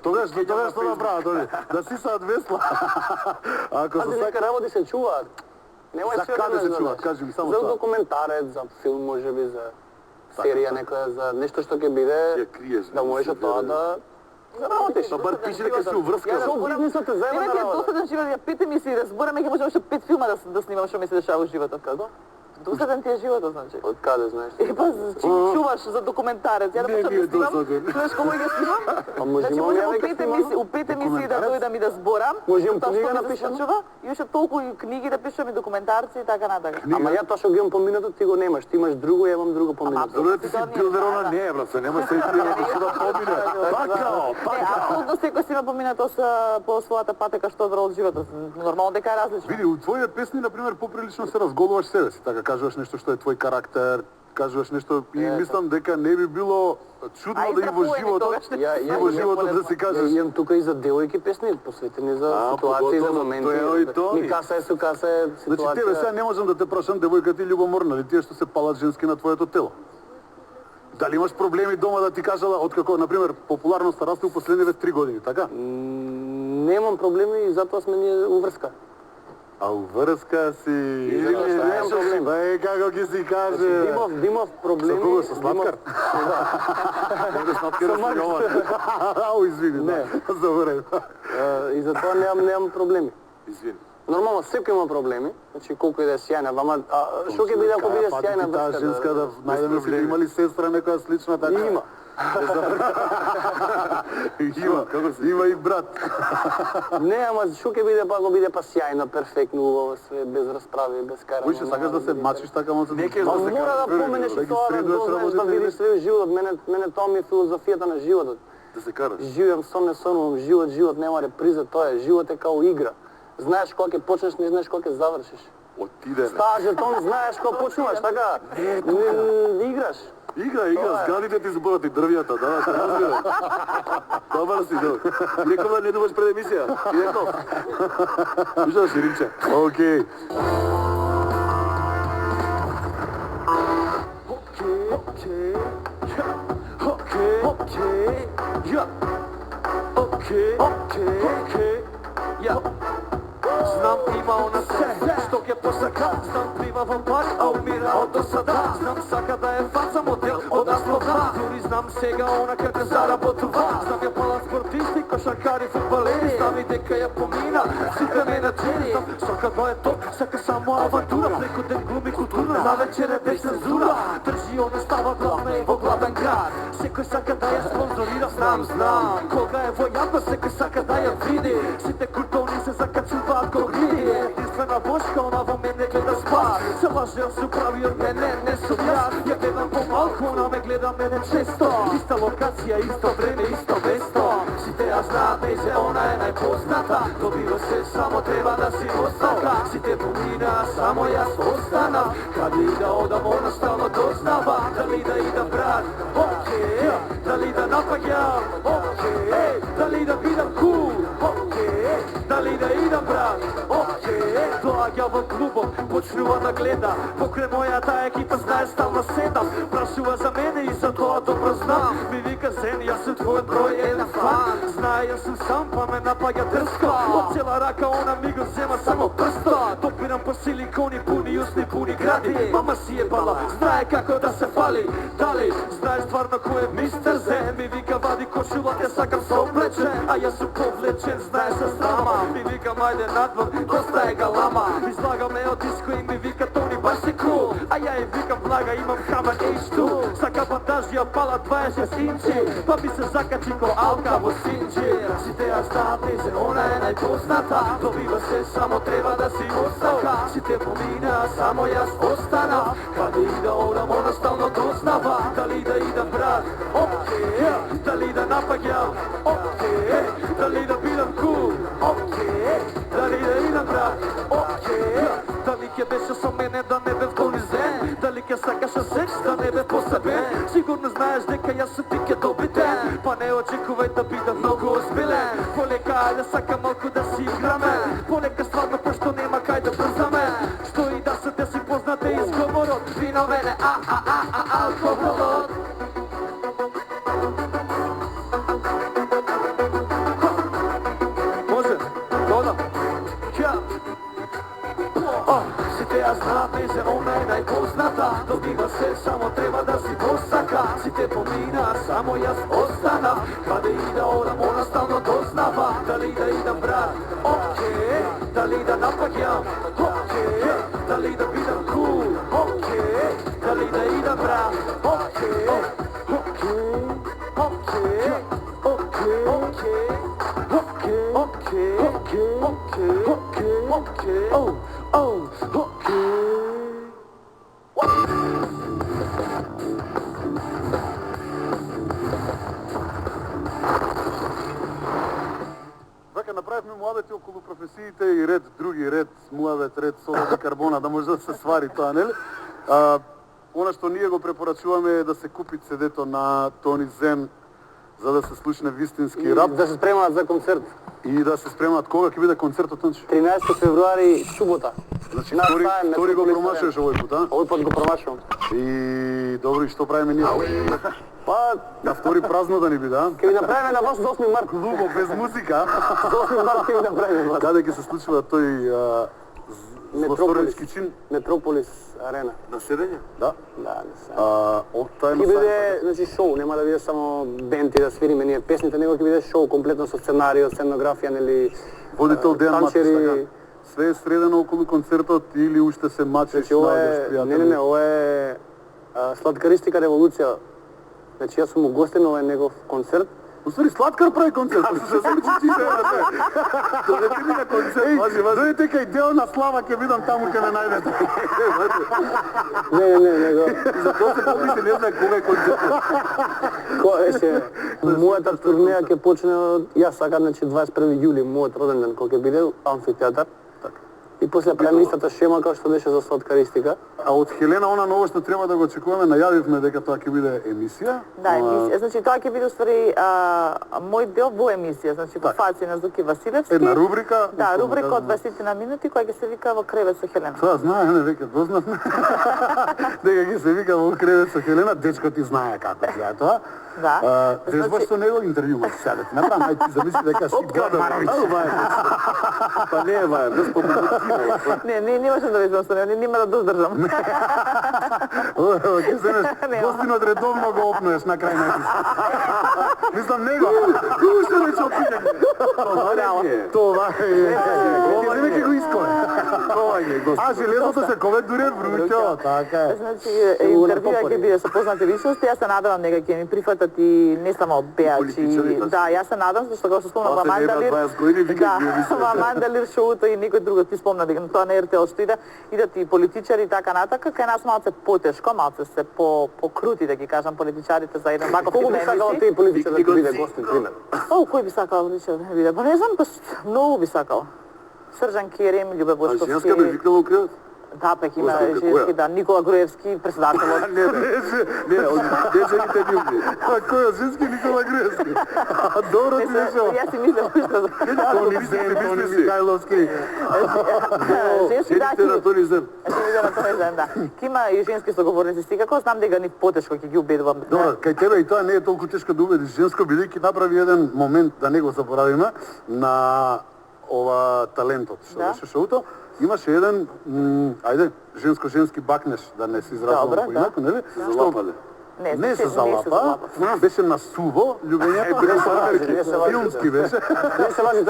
Тогаш што направат, да сисаат весла. Ако се Нека работи се чуваат. Немој За каде се чуваат, кажи ми само за тоа. За документарец, за филм, можеби, за серија некоја, за нешто што ќе биде, да можеш тоа да работиш. Па бар пише дека си уврска. Со бизнисот те заема Нема да ти работиш. досаден живот, ја 5 емисии да збораме, ќе можеме уште 5 филма да снимам што ми се дешава во животот, како? Досаден ти е животот, значи. Од каде знаеш? Па чуваш за документарец, ја да почнам да снимам. Знаеш кога ќе снимам? Па може Значи имаме можам нека у 5 емисии да дојдам и да зборам. Може имам тоа што книга ми се напишана? случува, и уште толку и книги да пишам и документарци и така натака. Ама ја тоа што ги имам поминато, ти го немаш. Ти имаш друго, ја имам друго поминато. Добре, ти си билдер, она не е, брат, нема се ти што да помине. Апсолутно секој си има поминато по својата патека што одбрал од животот. Нормално дека е различно. Види, у твоите песни, например, поприлично се разголуваш себе си, така кажуваш нешто што е твој карактер, кажуваш нешто и мислам дека не би било чудно да и во животот, и во животот да си кажеш. Ја имам тука и за девојки песни, посветени за ситуации, за моменти. Ми каса е ситуација. Значи тебе сега не можам да те прашам, девојка ти љубоморна ли тие што се палат женски на твоето тело? Дали имаш проблеми дома да ти кажала, откако, например, популарноста расте у последниве 3 години, така? Немам проблеми и затоа сме ние уврска. А уврска си... Немам проблем. Бе, како ќе си каже? Димов проблеми... Со кого, со Сладкар? Да. Со Сладкар Ау, извини, не. Заборев. И затоа немам проблеми. Извини. Нормално, секој има проблеми, значи колку и да е сјајна, вама, што ќе биде ако биде сјајна врска? Таа женска да најдеме си, има ли сестра некоја слична така? Има. Има и брат. Не, ама што ќе биде па ако биде па сјајно, перфектно, убаво, све без расправи, без карање. Кој ќе сакаш да се мачиш така, ама се мора да поменеш и тоа, да дознаеш да видиш све живот. Мене тоа ми е филозофијата на животот. Да се караш. Живеам сон, не сонувам, живот нема реприза, тоа е, живот е као игра. Знаеш кога ќе почнеш, не знаеш кога ќе завршиш. Отиде. Става жетон, знаеш кога почнуваш, така? Играш. Игра, зградите ти зборат и дрвијата, да, се разбира. Добар си, добар. Реков да не думаш пред емисија. И реков. Ужа да си, Римче. Окей. Знам има она се, што ќе посака. Знам плива во пар, а умира од досада. Знам сака да е фаца модел од асфалта. Дури знам сега она како заработува. Знам ја пала спортисти, кошаркари, фудбалери. Знам и дека ја помина сите менаџери. Знам сака да е топ, сака само авантура. Преку ден глуми култура, на вечер е без цензура. Држи она става главна и во главен град. Секој сака да ја спонзорира, знам. Кога е во јавност, секој сака да ја види. Сите културни се закачуваат ко гриди. Единствена бошка, она во мене гледа спад. Се лаже, се прави од мене, не сум јас. Ја гледам помалку, она ме гледа мене често. Иста локација, исто време, исто место. Сите ја знаат, нејзе она е најпозната. Добива се, само треба да си остака. Сите помина, само јас остана. Каде и да одам, она стално дознава. Дали да идам брат, окей. Дали да напаѓам, окей. Дали да бидам кул, окей. Дали да идам брат, окей. Доаѓа во клубот, почнува да гледа. Покрај мојата екипа знае стално седам. Прашува за мене и за тоа добро знам. Ми вика Зен, јас сум твојот број еден фан. Знае јас сум сам, па ме напаѓа дрско. Од цела рака она ми го зема само прсто. Допирам по силикони, пуни усни, пуни гради. Мама си е бала, знае како да се фали. Дали, знаеш стварно кој е мистер Зен? Ми вика вади кошула, те сакам со облечен. А јас сум повлечен, знае се срама. Ми викам ајде надвор, доста е галама. Излагаме од диско и ми вика Тони баш си кул. А ја и викам влага, имам хамер H2. Сака бандажија пала 20 инчи. Па ми се закачи ко алка во Синджи. Сите ја знаат, нејзе она е најпозната. Добива се, само треба да си остака. Сите помина, само јас остана. Каде и да одам, она стално дознава. Дали да идам брат, окей. Дали да напаѓам, окей. Дали да бидам кул, окей. Дали да идам брат, окей. Дали ќе беше со мене да не бев понизен? Дали ќе сакаше секс да не бев посебен? Сигурно знаеш дека јас сум пике добитен. Па не очекувај да бидам многу озбилен. Полека ајде сакам малку да си играме. Полека стварно пошто нема кај да брзаме. Што и да се деси познате изговорот. Ви на мене алкохолот. Има се, само треба да си посака. Сите помина, само јас остана. Каде и да одам, она стално дознава. Дали да идам брат, окей. Дали да напаѓам, окей. Дали да бидам кул, окей. Дали да идам брат, окей. Окей, окей, окей, окей. Okay, okay, okay, okay, okay, oh, oh, okay. Веќе направивме муабети околу професиите и ред други, ред муабет, ред сода карбона, да може да се свари тоа, нели? Она што ние го препорачуваме е да се купи CD-то на Тони Зен, за да се слушне вистински рап. Да се спремаат за концерт. И да се спремаат кога ќе биде концертот, Тонче? 13 февруари, субота. Значи, втори го промашуваш овој пат, а? Овој пат го промашувам. И добро, и што правиме ние? Па, На втори празно да ни биде, а? ќе ви направиме на вас до 8 март. Клубо, без музика. До 8 март ќе ви направиме. Каде ќе се случува тој злосторенски чин? Метрополис арена. На седење? Да. Да, не се. Тај Ќе биде, значи, шоу, нема да биде само бенд и да свириме ние песните, него ќе биде шоу комплетно со сценарио, сценографија, нели, Водител Дејан Матис, танчери. така? Све е средено околу концертот или уште се мачиш, Значи, ова наоѓаш е, пријатели? не, ова е Сладкаристика револуција. Значи, јас сум угостен на овој негов концерт. Уствари, Сладкар прави концерт, се се ти се, брате. Додете ми на концерт, важи. Додете кај дел на Слава, ќе видам таму ќе ме најдете. Не, него. За тоа се помисли, не знае кога е концертот. Кој е мојата турнеја ќе почне од јас сакам, значи 21 јули, мојот роден ден, кога ќе биде амфитеатар. И после правиме истата шема како што беше за Сладкаристика. А од Хелена она ново што треба да го очекуваме, најавивме дека тоа ќе биде емисија. Да, емисија. Значи тоа ќе биде уствари мој дел во емисија, значи во фаци на Зуки Василевски. Една рубрика. Да, рубрика од 20 на минути која ќе се вика во кревет со Хелена. Тоа знае, не веќе дознавме. Дека ги се вика во кревет со Хелена, дечко ти знае како е тоа. Да. Трезваш со него интервју сега да ти направам, ај ти замисли дека си Гадарович. Па не е бај, без побудки. Не можам да везам со него, нема да доздржам. Ќе земеш гостинот редовно го опнуеш на крај на мислам него. Уште не ќе опитам. Това е. Ова не ќе го иској. Ова е гост. А железото се кове дуре вручо, така е. Значи интервјуа ќе биде со познати личности, јас се надевам дека ќе ми прифатат и не само пеачи. Да, јас се надам зашто како што спомнав во Мандалир. Да, во Мандалир шоуто и некој друг ти спомна дека тоа на РТЛ што идат и политичари и така натака, кај нас малце потешко, малце се покрути да ги кажам политичарите за еден ваков тип Колку на би сакал емисии. ти политичар да биде гостин, пример? Кој би сакал политичар да биде? Па не знам, многу би сакал. Срđan Керем, Љубе Бошковски. А женска бе викнала у кревет? Да, пек има женски, да, Никола Груевски, председателот. Не, жените љуби. А кој е женски Никола Груевски? Добро ти дошол. Јас си мислам уште. Тони Михајловски. Женски, да, Жените на Тони Зен. Жените на Тони Зен, да. Ки има и женски соговорници, секако знам дека ни потешко ќе ги убедувам. Добро, кај тебе и тоа не е толку тешко да убедиш женско, бидејќи направи еден момент, да не го заборавиме, на ова талентот, што беше шоуто. Имаше еден, ајде, женско-женски бакнеш, да не се изразувам поинаку, нели? Залапале. Не се залапа, беше на суво, љубењето, филмски беше. Не се важи,